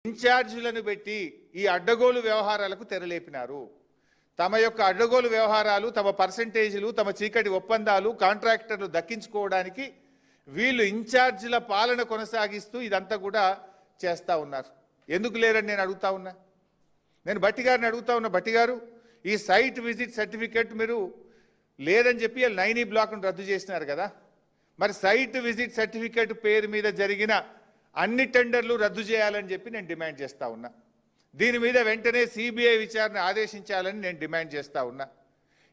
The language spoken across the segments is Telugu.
ఇన్ఛార్జీలను పెట్టి ఈ అడ్డగోలు వ్యవహారాలకు తెరలేపినారు. తమ యొక్క అడ్డగోలు వ్యవహారాలు, తమ పర్సెంటేజీలు, తమ చీకటి ఒప్పందాలు, కాంట్రాక్టర్లు దక్కించుకోవడానికి వీళ్ళు ఇన్ఛార్జీల పాలన కొనసాగిస్తూ ఇదంతా కూడా చేస్తూ ఉన్నారు. ఎందుకు లేరని నేను అడుగుతా ఉన్నా. నేను భట్టి గారిని అడుగుతా ఉన్నా, భట్టి గారు ఈ సైట్ విజిట్ సర్టిఫికేట్ మీరు లేదని చెప్పి 9E బ్లాక్ను రద్దు చేసినారు కదా, మరి సైట్ విజిట్ సర్టిఫికేట్ పేరు మీద జరిగిన అన్ని టెండర్లు రద్దు చేయాలని చెప్పి నేను డిమాండ్ చేస్తూ ఉన్నా. దీని మీద వెంటనే సిబిఐ విచారణ ఆదేశించాలని నేను డిమాండ్ చేస్తూ ఉన్నా.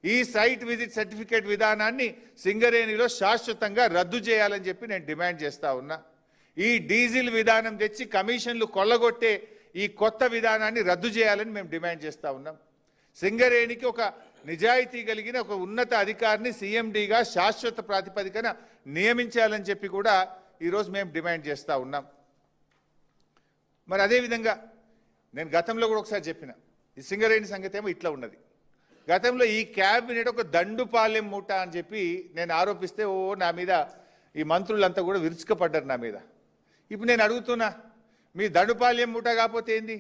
ఈ సైట్ విజిట్ సర్టిఫికేట్ విధానాన్ని సింగరేణిలో శాశ్వతంగా రద్దు చేయాలని చెప్పి నేను డిమాండ్ చేస్తూ ఉన్నా. ఈ డీజిల్ విధానం తెచ్చి కమిషన్లు కొల్లగొట్టే ఈ కొత్త విధానాన్ని రద్దు చేయాలని మేము డిమాండ్ చేస్తూ ఉన్నాం. సింగరేణికి ఒక నిజాయితీ కలిగిన ఒక ఉన్నత అధికారిని సీఎండీగా శాశ్వత ప్రాతిపదికన నియమించాలని చెప్పి కూడా ఈరోజు మేము డిమాండ్ చేస్తూ ఉన్నాం. మరి అదేవిధంగా నేను గతంలో కూడా ఒకసారి చెప్పిన ఈ సింగరేణి సంగతి ఏమో ఇట్లా ఉన్నది. గతంలో ఈ క్యాబినెట్ ఒక దండుపాలెం మూట అని చెప్పి నేను ఆరోపిస్తే నా మీద ఈ మంత్రులంతా కూడా విరుచుకపడ్డారు నా మీద. ఇప్పుడు నేను అడుగుతున్నా, మీ దండుపాలెం మూట కాకపోతే ఏంది?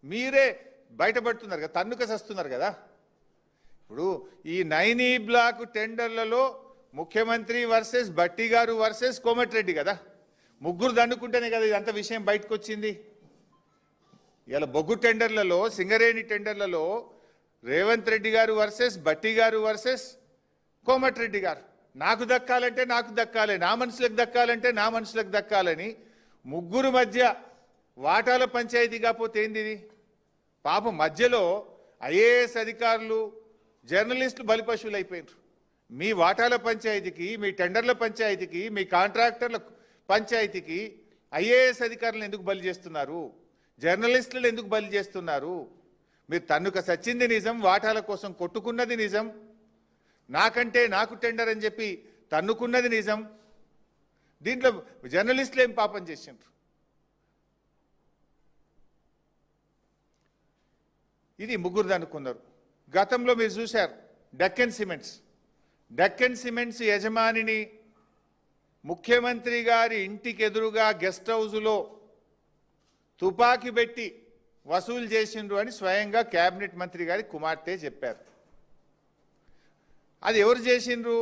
మీరే బయటపడుతున్నారు కదా, తన్నుక సస్తున్నారు కదా. ఇప్పుడు ఈ 9E బ్లాక్ టెండర్లలో ముఖ్యమంత్రి వర్సెస్ భట్టి గారు వర్సెస్ కోమటిరెడ్డి కదా, ముగ్గురు దండుకుంటేనే కదా ఇదంత విషయం బయటకు వచ్చింది. ఇలా బొగ్గు టెండర్లలో, సింగరేణి టెండర్లలో రేవంత్ రెడ్డి గారు వర్సెస్ భట్టి గారు వర్సెస్ కోమటిరెడ్డి గారు. నాకు దక్కాలంటే నాకు దక్కాలి, నా మనుషులకు దక్కాలంటే నా మనుషులకు దక్కాలని ముగ్గురు మధ్య వాటాల పంచాయతీ కాకపోతే ఏంది ఇది? పాపం మధ్యలో ఐఏఎస్ అధికారులు, జర్నలిస్టులు బలిపశువులు అయిపోయినారు. మీ వాటాల పంచాయతీకి, మీ టెండర్ల పంచాయతీకి, మీ కాంట్రాక్టర్ల పంచాయతీకి ఐఏఎస్ అధికారులను ఎందుకు బలి చేస్తున్నారు? జర్నలిస్టులను ఎందుకు బలి చేస్తున్నారు? మీరు తన్నుక సచ్చింది నిజం, వాటాల కోసం కొట్టుకున్నది నిజం, నాకంటే నాకు టెండర్ అని చెప్పి తన్నుకున్నది నిజం. దీంట్లో జర్నలిస్టులు ఏం పాపం చేసిండ్రు? ఇది ముగ్గురు దన్నుకున్నారు. గతంలో మీరు చూశారు డెక్కన్ సిమెంట్స్ యజమానిని ముఖ్యమంత్రి గారి ఇంటికి ఎదురుగా గెస్ట్ హౌస్లో తుపాకీ పెట్టి వసూలు చేసిండ్రు అని స్వయంగా కేబినెట్ మంత్రి గారి కుమార్తె చెప్పారు. అది ఎవరు చేసిండ్రు?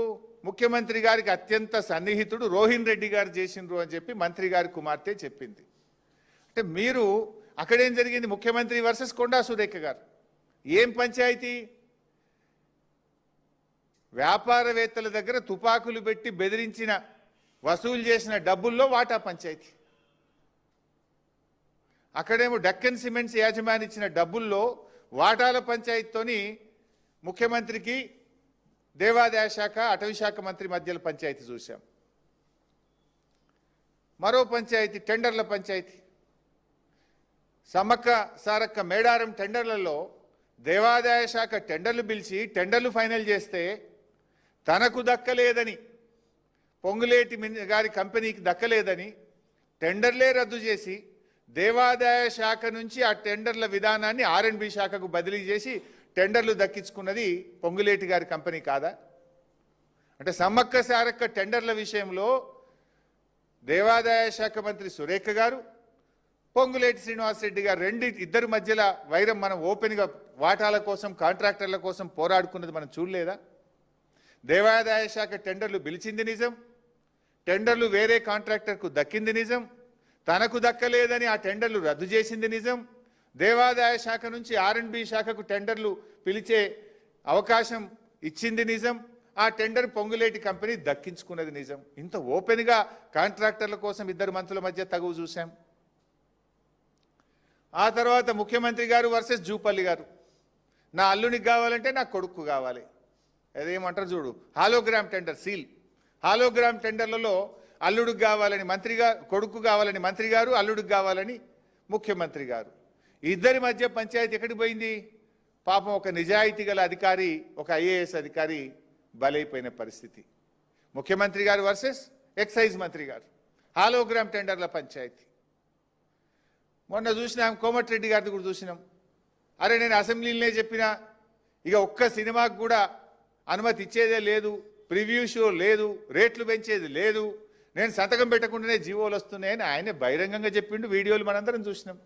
ముఖ్యమంత్రి గారికి అత్యంత సన్నిహితుడు రోహిన్ రెడ్డి గారు చేసిండ్రు అని చెప్పి మంత్రి గారి కుమార్తె చెప్పింది. అంటే మీరు అక్కడేం జరిగింది? ముఖ్యమంత్రి వర్సెస్ కొండా సురేఖ గారు. ఏం పంచాయతీ? వ్యాపారవేత్తల దగ్గర తుపాకులు పెట్టి బెదిరించిన వసూలు చేసిన డబ్బుల్లో వాటా పంచాయతీ. అక్కడేమో డెక్కన్ సిమెంట్స్ యాజమాని ఇచ్చిన డబ్బుల్లో వాటాల పంచాయతీతోని ముఖ్యమంత్రికి దేవాదాయ శాఖ, అటవీ శాఖ మంత్రి మధ్యలో పంచాయతీ చూశాం. మరో పంచాయతీ టెండర్ల పంచాయతీ. సమ్మక్క సారక్క మేడారం టెండర్లలో దేవాదాయ శాఖ టెండర్లు పిలిచి టెండర్లు ఫైనల్ చేస్తే తనకు దక్కలేదని, పొంగులేటి గారి కంపెనీకి దక్కలేదని టెండర్లే రద్దు చేసి దేవాదాయ శాఖ నుంచి ఆ టెండర్ల విధానాన్ని R&B శాఖకు బదిలీ చేసి టెండర్లు దక్కించుకున్నది పొంగులేటి గారి కంపెనీ కాదా? అంటే సమ్మక్క సారక్క టెండర్ల విషయంలో దేవాదాయ శాఖ మంత్రి సురేఖ గారు, పొంగులేటి శ్రీనివాసరెడ్డి గారు ఇద్దరి మధ్యలో వైరం మనం ఓపెన్గా వాటాల కోసం, కాంట్రాక్టర్ల కోసం పోరాడుకున్నది మనం చూడలేదా? దేవాదాయ శాఖ టెండర్లు పిలిచింది నిజం, టెండర్లు వేరే కాంట్రాక్టర్కు దక్కింది నిజం, తనకు దక్కలేదని ఆ టెండర్లు రద్దు చేసింది నిజం, దేవాదాయ శాఖ నుంచి R&B శాఖకు టెండర్లు పిలిచే అవకాశం ఇచ్చింది నిజం, ఆ టెండర్ పొంగులేటి కంపెనీ దక్కించుకున్నది నిజం. ఇంత ఓపెన్గా కాంట్రాక్టర్ల కోసం ఇద్దరు మంత్రుల మధ్య తగువు చూశాం. ఆ తర్వాత ముఖ్యమంత్రి గారు వర్సెస్ జూపల్లి గారు. నా అల్లునికి కావాలంటే నా కొడుకు కావాలి, అదేమంటారు చూడు, హాలోగ్రామ్ టెండర్, సీల్ హాలోగ్రామ్ టెండర్లలో అల్లుడికి కావాలని మంత్రిగా, కొడుకు కావాలని మంత్రి గారు, అల్లుడికి కావాలని ముఖ్యమంత్రి గారు. ఇద్దరి మధ్య పంచాయతీ ఎక్కడికి పోయింది? పాపం ఒక నిజాయితీ గల అధికారి, ఒక ఐఏఎస్ అధికారి బలైపోయిన పరిస్థితి. ముఖ్యమంత్రి గారు వర్సెస్ ఎక్సైజ్ మంత్రి గారు, హాలోగ్రామ్ టెండర్ల పంచాయతీ. మొన్న చూసినాం, కోమటిరెడ్డి గారిది కూడా చూసినాం. అరే నేను అసెంబ్లీలోనే చెప్పినా, ఇక ఒక్క సినిమాకు కూడా అనుమతి ఇచ్చేదే లేదు, ప్రివ్యూ షో లేదు, రేట్లు పెంచేది లేదు, నేను సంతకం పెట్టకుండానే జీవోలు వస్తున్నాయని ఆయనే బహిరంగంగా చెప్పిండు. వీడియోలు మనందరం చూసినాం.